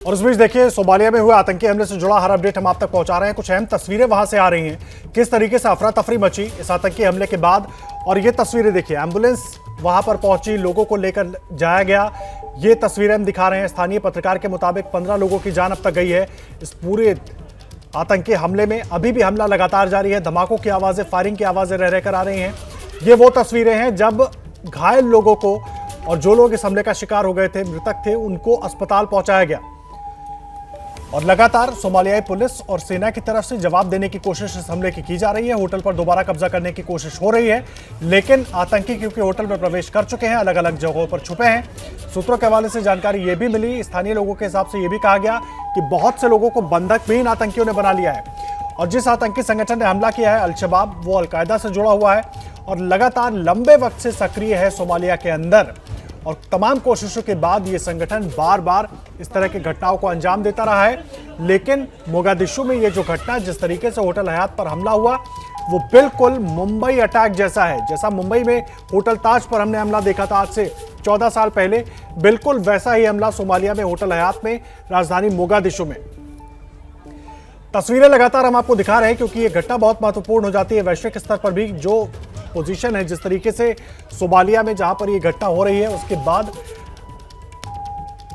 और इस बीच देखिए, सोमालिया में हुए आतंकी हमले से जुड़ा हर अपडेट हम आप तक पहुंचा रहे हैं। कुछ अहम तस्वीरें वहां से आ रही हैं, किस तरीके से अफरा तफरी मची इस आतंकी हमले के बाद। और ये तस्वीरें देखिए, एम्बुलेंस वहां पर पहुंची, लोगों को लेकर जाया गया। ये तस्वीरें हम दिखा रहे हैं। स्थानीय पत्रकार के मुताबिक 15 लोगों की जान अब तक गई है इस पूरे आतंकी हमले में। अभी भी हमला लगातार जारी है, धमाकों की आवाजें, फायरिंग की आवाजें रह रहकर आ रही हैं। ये वो तस्वीरें हैं जब घायल लोगों को और जो लोग इस हमले का शिकार हो गए थे, मृतक थे, उनको अस्पताल पहुंचाया गया। और लगातार सोमालियाई पुलिस और सेना की तरफ से जवाब देने की कोशिश इस हमले की जा रही है। होटल पर दोबारा कब्जा करने की कोशिश हो रही है, लेकिन आतंकी क्योंकि होटल में प्रवेश कर चुके हैं, अलग अलग जगहों पर छुपे हैं। सूत्रों के हवाले से जानकारी यह भी मिली, स्थानीय लोगों के हिसाब से यह भी कहा गया कि बहुत से लोगों को बंधक भी इन आतंकियों ने बना लिया है। और जिस आतंकी संगठन ने हमला किया है, अल-शबाब, वो अल-कायदा से जुड़ा हुआ है और लगातार लंबे वक्त से सक्रिय है सोमालिया के अंदर। और तमाम कोशिशों के बाद ये संगठन बार बार इस तरह की घटनाओं को अंजाम देता रहा है। लेकिन मोगादिशु में ये जो घटना, जिस तरीके से होटल हयात पर हमला हुआ, वो बिल्कुल मुंबई अटैक जैसा है। जैसा मुंबई में होटल ताज पर हमने हमला देखा था आज से 14 साल पहले, बिल्कुल वैसा ही हमला सोमालिया में होटल हयात में, राजधानी मोगादिशु में। तस्वीरें लगातार हम आपको दिखा रहे हैं क्योंकि ये घटना बहुत महत्वपूर्ण हो जाती है वैश्विक स्तर पर भी। जो पोजीशन है, जिस तरीके से सोमालिया में जहां पर ये घटना हो रही है, उसके बाद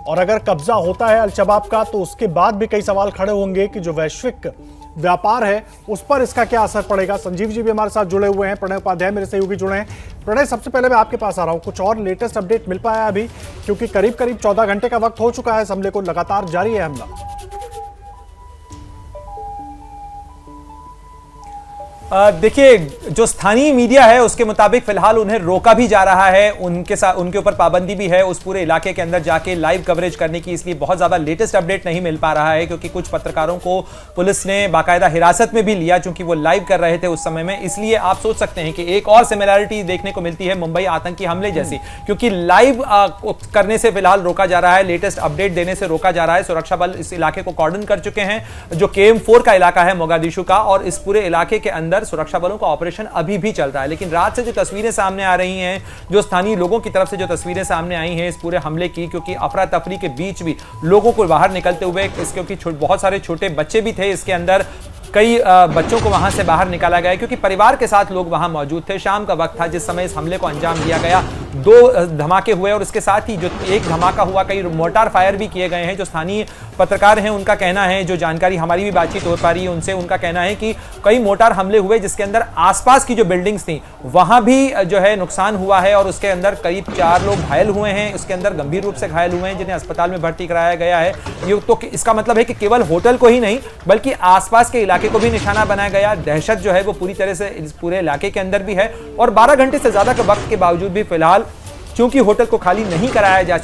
और अगर कब्जा होता है अल-शबाब का, तो उसके बाद भी कई सवाल खड़े होंगे कि जो वैश्विक व्यापार है उस पर इसका क्या असर पड़ेगा। संजीव जी भी हमारे साथ जुड़े हुए हैं, प्रणय उपाध्याय मेरे सहयोगी जुड़े हैं। प्रणय, सबसे पहले मैं आपके पास आ रहा हूं, कुछ और लेटेस्ट अपडेट मिल पाया अभी, क्योंकि करीब करीब 14 घंटे का वक्त हो चुका है इस हमले को, लगातार जारी है हमला। देखिए, जो स्थानीय मीडिया है उसके मुताबिक फिलहाल उन्हें रोका भी जा रहा है, उनके ऊपर पाबंदी भी है उस पूरे इलाके के अंदर जाके लाइव कवरेज करने की। इसलिए बहुत ज्यादा लेटेस्ट अपडेट नहीं मिल पा रहा है, क्योंकि कुछ पत्रकारों को पुलिस ने बाकायदा हिरासत में भी लिया, क्योंकि वो लाइव कर रहे थे उस समय में। इसलिए आप सोच सकते हैं कि एक और सिमिलैरिटी देखने को मिलती है मुंबई आतंकी हमले जैसी, क्योंकि लाइव करने से फिलहाल रोका जा रहा है, लेटेस्ट अपडेट देने से रोका जा रहा है। सुरक्षा बल इस इलाके को कॉर्डन कर चुके हैं, जो KM4 का इलाका है मोगादिशु का, और इस पूरे इलाके के अंदर सुरक्षा बलों का ऑपरेशन अभी भी चल रहा है। लेकिन रात से जो तस्वीरें सामने आ रही हैं, जो स्थानीय लोगों की तरफ से जो तस्वीरें सामने आई हैं इस पूरे हमले की, क्योंकि अफरा तफरी के बीच भी लोगों को बाहर निकलते हुए, क्योंकि बहुत सारे छोटे बच्चे भी थे इसके अंदर, कई बच्चों को वहां से बाहर निकाला गया, क्योंकि परिवार के साथ लोग वहां मौजूद थे। शाम का वक्त था जिस समय इस हमले को अंजाम दिया गया। 2 धमाके हुए और उसके साथ ही जो एक धमाका हुआ, कई मोर्टार फायर भी किए गए हैं। जो स्थानीय पत्रकार हैं उनका कहना है, जो जानकारी हमारी भी बातचीत हो पा रही है उनसे, उनका कहना है कि कई मोर्टार हमले हुए जिसके अंदर आसपास की जो बिल्डिंग्स थी वहां भी जो है नुकसान हुआ है, और उसके अंदर करीब 4 लोग घायल हुए हैं। उसके अंदर गंभीर रूप से घायल हुए हैं, जिन्हें अस्पताल में भर्ती कराया गया है। ये तो इसका मतलब है कि केवल होटल को ही नहीं बल्कि आसपास के इलाके को भी निशाना बनाया गया। दहशत जो है वो पूरी तरह से इस पूरे इलाके के अंदर भी है। और 12 घंटे से ज्यादा के वक्त के बावजूद भी फिलहाल चूंकि होटल को खाली नहीं कराया जा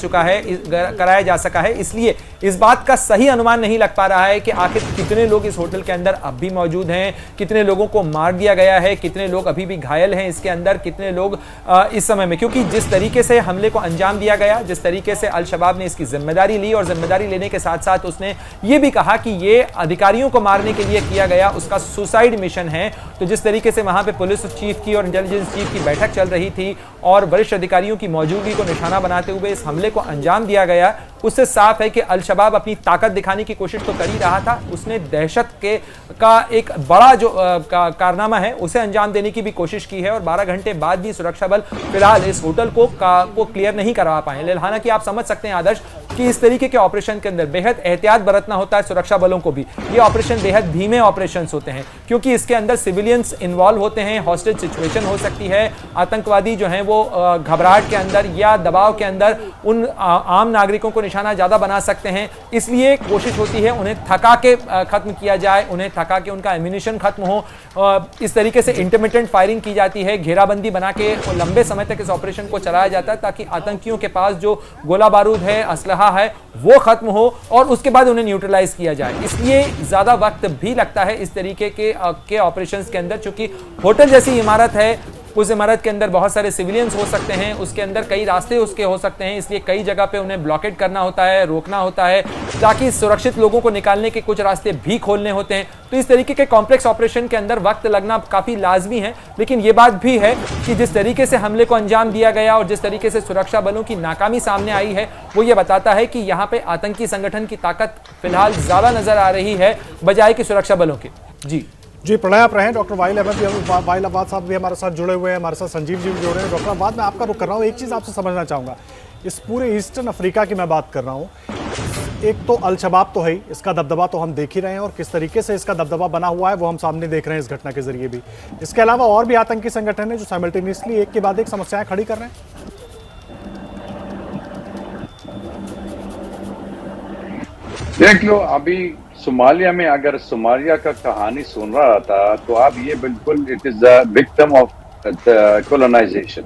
सका है, इसलिए इस बात का सही अनुमान नहीं लग पा रहा है कि आखिर कितने लोग इस होटल के अंदर अब भी मौजूद हैं, कितने लोगों को मार दिया गया है, कितने लोग अभी भी घायल हैं इसके अंदर, कितने लोग इस समय में, क्योंकि जिस तरीके से हमले को अंजाम दिया गया, जिस तरीके से अल-शबाब ने इसकी जिम्मेदारी ली, और जिम्मेदारी लेने के साथ साथ उसने ये भी कहा कि ये अधिकारियों को मारने के लिए किया गया उसका सुसाइड मिशन है। तो जिस तरीके से वहां पे पुलिस चीफ की और इंटेलिजेंस चीफ की बैठक चल रही थी और वरिष्ठ अधिकारियों की मौजूदगी को निशाना बनाते हुए इस हमले को अंजाम दिया गया, उससे साफ है कि अल-शबाब अपनी ताकत दिखाने की कोशिश तो कर ही रहा था, उसने दहशत का एक बड़ा जो कारनामा है उसे अंजाम देने की भी कोशिश की है। और 12 घंटे बाद भी सुरक्षा बल फिलहाल इस होटल को क्लियर नहीं करवा पाए। हालांकि आप समझ सकते हैं आदर्श कि इस तरीके के ऑपरेशन के अंदर बेहद एहतियात बरतना होता है सुरक्षा बलों को भी। ये ऑपरेशन बेहद धीमे ऑपरेशन होते हैं, क्योंकि इसके अंदर सिविलियंस इन्वॉल्व होते हैं, हॉस्टेज सिचुएशन हो सकती है, आतंकवादी जो हैं वो घबराहट के अंदर या दबाव के अंदर उन आम नागरिकों को निशाना ज्यादा बना सकते हैं। इसलिए कोशिश होती है उन्हें थका के खत्म किया जाए, उन्हें थका के उनका एम्यूनिशन खत्म हो। इस तरीके से इंटरमिटेंट फायरिंग की जाती है, घेराबंदी बना के लंबे समय तक इस ऑपरेशन को चलाया जाता है, ताकि आतंकियों के पास जो गोला बारूद है, असलहा है, वो खत्म हो और उसके बाद उन्हें न्यूट्रलाइज किया जाए। इसलिए ज्यादा वक्त भी लगता है इस तरीके के ऑपरेशंस के अंदर, क्योंकि होटल जैसी इमारत है, उस इमारत के अंदर बहुत सारे सिविलियंस हो सकते हैं, उसके अंदर कई रास्ते उसके हो सकते हैं, इसलिए कई जगह पे उन्हें ब्लॉकेट करना होता है, रोकना होता है, ताकि सुरक्षित लोगों को निकालने के कुछ रास्ते भी खोलने होते हैं। तो इस तरीके के कॉम्प्लेक्स ऑपरेशन के अंदर वक्त लगना काफी लाजमी है। लेकिन यह बात भी है कि जिस तरीके से हमले को अंजाम दिया गया और जिस तरीके से सुरक्षा बलों की नाकामी सामने आई है, वो ये बताता है कि यहाँ पे आतंकी संगठन की ताकत फिलहाल ज्यादा नजर आ रही है बजाय कि सुरक्षा बलों की। जी प्रणय आप रहे हैं। डॉक्टर वाइल अहमद भी, वाइल अब्बास साहब भी हमारे साथ जुड़े हुए हैं, हमारे साथ संजीव जी भी जुड़े हैं। डॉक्टर अब्बास, मैं आपका रुख कर रहा हूँ, एक चीज़ आपसे समझना चाहूँगा, इस पूरे ईस्टर्न अफ्रीका की मैं बात कर रहा हूँ। एक तो अल शबाब तो है ही, इसका दबदबा तो हम देख ही रहे हैं, और किस तरीके से इसका दबदबा बना हुआ है वो हम सामने देख रहे हैं इस घटना के जरिए भी। इसके अलावा और भी आतंकी संगठन है जो साइमल्टेनियसली एक के बाद एक समस्याएं खड़ी कर रहे हैं। देख लो, अभी सोमालिया में अगर सोमालिया का कहानी सुन रहा था तो अब ये बिल्कुल it is the victim of colonization.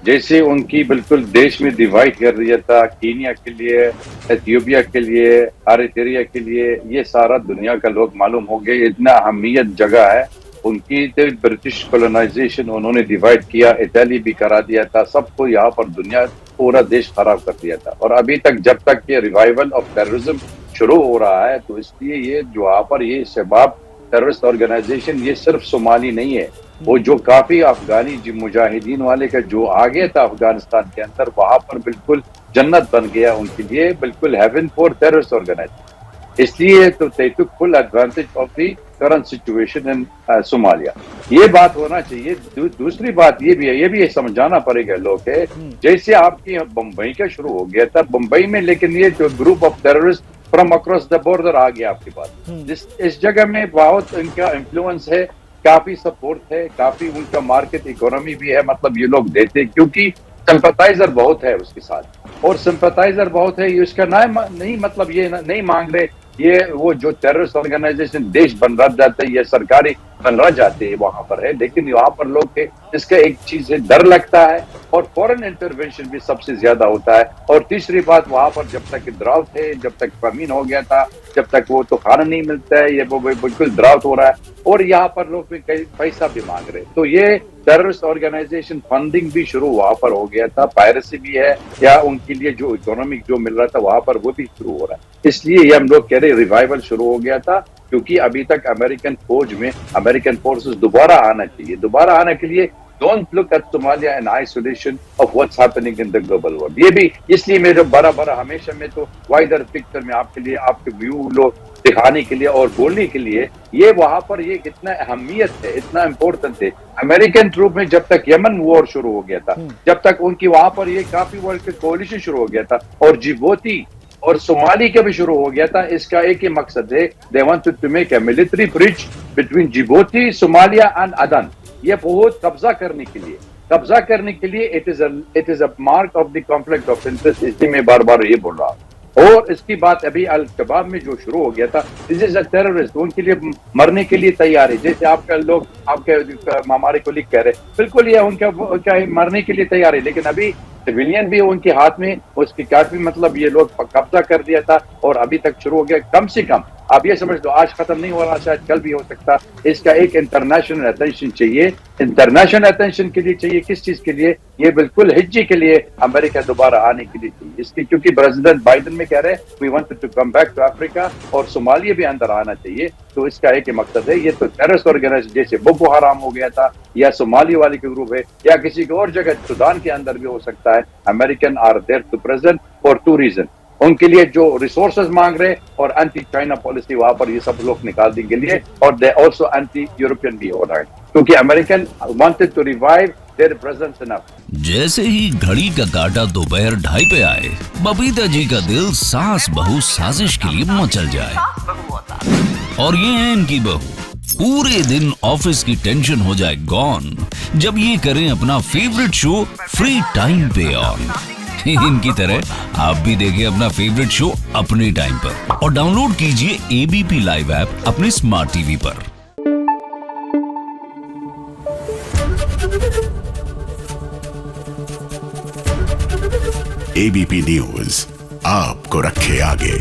जैसे उनकी बिल्कुल देश में डिवाइड कर दिया था, कीनिया के लिए, एथियोपिया के लिए, एरिट्रिया के लिए, ये सारा दुनिया का लोग मालूम हो गए इतना अहमियत जगह है उनकी। तो ब्रिटिश कॉलोनाइजेशन उन्होंने डिवाइड किया, इटाली भी करा दिया था, सबको यहाँ पर दुनिया पूरा देश खराब कर दिया था। और अभी तक जब तक ये रिवाइवल ऑफ टेररिज्म शुरू हो रहा है तो इसलिए ये जो यहाँ पर ये शबाब टेररिस्ट ऑर्गेनाइजेशन ये सिर्फ सोमाली नहीं है, वो जो काफी अफगानी मुजाहिदीन वाले का जो आ गया था अफगानिस्तान के अंदर, वहां पर बिल्कुल जन्नत बन गया उनके लिए, बिल्कुल हेवन फॉर टेररिस्ट ऑर्गेनाइजेशन। इसलिए तो they took full advantage of the current situation in Somalia. ये बात होना चाहिए। दूसरी बात ये भी है, ये भी समझाना पड़ेगा लोग है, जैसे आपकी बम्बई का शुरू हो गया था बम्बई में, लेकिन ये जो group of terrorist from across the border आ गया आपके पास, इस जगह में बहुत इनका इन्फ्लुएंस है, काफी सपोर्ट है, काफी उनका मार्केट इकोनॉमी भी है, मतलब ये लोग देते हैं क्योंकि सिंपैथाइजर बहुत है उसके साथ, और सिंपैथाइजर बहुत है, इसका नहीं मतलब ये नहीं मांग रहे ये वो जो टेररिस्ट ऑर्गेनाइजेशन देश बन रहा जाते हैं या सरकारी बन रहा जाते हैं वहां पर है, लेकिन वहां पर लोग के इसका एक चीज है डर लगता है, और फॉरेन इंटरवेंशन भी सबसे ज्यादा होता है। और तीसरी बात, वहां पर जब तक ड्राउट है, जब तक फमीन हो गया था, जब तक वो तो खाना नहीं मिलता है, ये वो बिल्कुल ड्राउट हो रहा है, और यहाँ पर लोग भी कई पैसा भी मांग रहे, तो ये टेररिस्ट ऑर्गेनाइजेशन फंडिंग भी शुरू वहां पर हो गया था, पायरेसी भी है, या उनके लिए जो इकोनॉमिक जो मिल रहा था वहां पर वो भी शुरू हो रहा है। इसलिए ये हम लोग कह रहे रिवाइवल शुरू हो गया था, क्योंकि अभी तक अमेरिकन फौज में अमेरिकन फोर्सेस दोबारा आना चाहिए। दोबारा आने के लिए don't look at Somalia in isolation of what's happening in the global world. ये भी इसलिए मेरे बड़ा हमेशा में तो वाइडर पिक्चर में आपके लिए, आपके व्यू लोग दिखाने के लिए और बोलने के लिए, ये वहां पर ये कितना अहमियत है, इतना इम्पोर्टेंट है। अमेरिकन ट्रूप में जब तक यमन वॉर शुरू हो गया था, जब तक उनकी वहां पर ये काफी वर्ल्ड के कोलिशन शुरू हो गया था, और जिबूती और सोमाली का भी शुरू हो गया था, इसका एक ही मकसद है, they wanted to make a military bridge between Djibouti, Somalia and Aden. ये बहुत कब्जा करने के लिए it is a mark of the conflict of interest. इसलिए मैं बार ये बोल रहा हूँ। और इसकी बात अभी अल शबाब में जो शुरू हो गया था, दिस इज अ टेररिस्ट, उनके लिए मरने के लिए तैयार है। जैसे आपका लोग आपके हमारे कोलीग कह रहे, बिल्कुल ये उनका मरने के लिए तैयार है, लेकिन अभी सिविलियन भी उनके हाथ में, उसके काफी मतलब ये लोग कब्जा कर दिया था, और अभी तक शुरू हो गया। कम से कम आप ये समझ लो आज खत्म नहीं हो रहा, शायद कल भी हो सकता। इसका एक इंटरनेशनल अटेंशन चाहिए। इंटरनेशनल अटेंशन के लिए चाहिए, किस चीज के लिए? ये बिल्कुल हिज्जी के लिए अमेरिका दोबारा आने के लिए चाहिए। इसकी क्योंकि प्रेसिडेंट बाइडेन में कह रहे हैं we wanted to come back to Africa, और सोमालिया भी अंदर आना चाहिए। तो इसका एक ही मकसद है, ये तो टेररिस्ट ऑर्गेनाइजेशन जैसे बोको हराम हो गया था, या सोमाली वाले के ग्रुप है, या किसी और जगह सुदान के अंदर भी हो सकता है। American are there to present for two reason, उनके लिए जो रिसोर्सेज मांग रहे, और एंटी चाइना पॉलिसी वहां पर ये सब लोग निकालने के लिए, और दे आल्सो एंटी यूरोपियन भी हो रहा है, क्योंकि American wanted to revive their presence in Africa. जैसे ही घड़ी का काटा दोपहर 2:30 पे आए, बबीता जी का दिल सास बहू साजिश के लिए मचल जाए। और ये है इनकी बहू, पूरे दिन ऑफिस की टेंशन हो जाए गॉन जब ये करें अपना फेवरेट शो फ्री टाइम पे ऑन। इनकी तरह आप भी देखिए अपना फेवरेट शो अपने टाइम पर, और डाउनलोड कीजिए एबीपी लाइव ऐप अपने स्मार्ट टीवी पर। एबीपी न्यूज आपको रखे आगे।